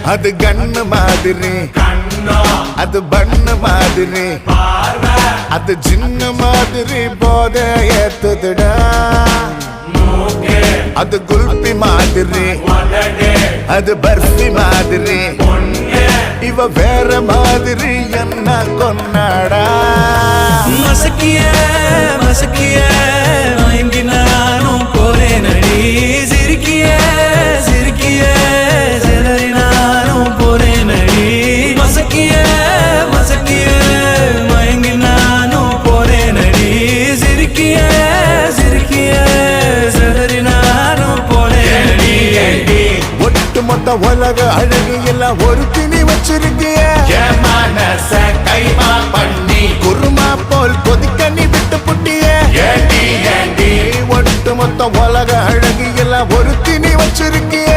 அது கண்ணு மாதிரி, அது பண்ணு மாதிரி, அது சின்ன மாதிரி போத ஏத்துதுடா. அது குல்பி மாதிரி, அது பர்ஃபி மாதிரி, இவ வேற மாதிரி என்ன கொண்டாடா. மசக்கிய மசக்கிய மயங்கி நானும் போறேன் அடி. சிரிக்கிய சிரிக்கிய சிதறி நானும் போறேன் அடி. மசக்கிய மசக்கிய மயங்கி நானும் போறேன் அடி. சிரிக்கிய சிரிக்கிய சிதறி நானும் போறேன் அடி. ஒட்டு மொத்த உலக அழகு எல்லாம் ஒரு திணி வச்சிருக்கிய. கைமா பண்ணி குருமா போல் கொதிக்க நீ விட்டு புட்டிய. ஒட்டு மொத்த உலக அழகு எல்லாம் ஒரு திணி வச்சிருக்கிய.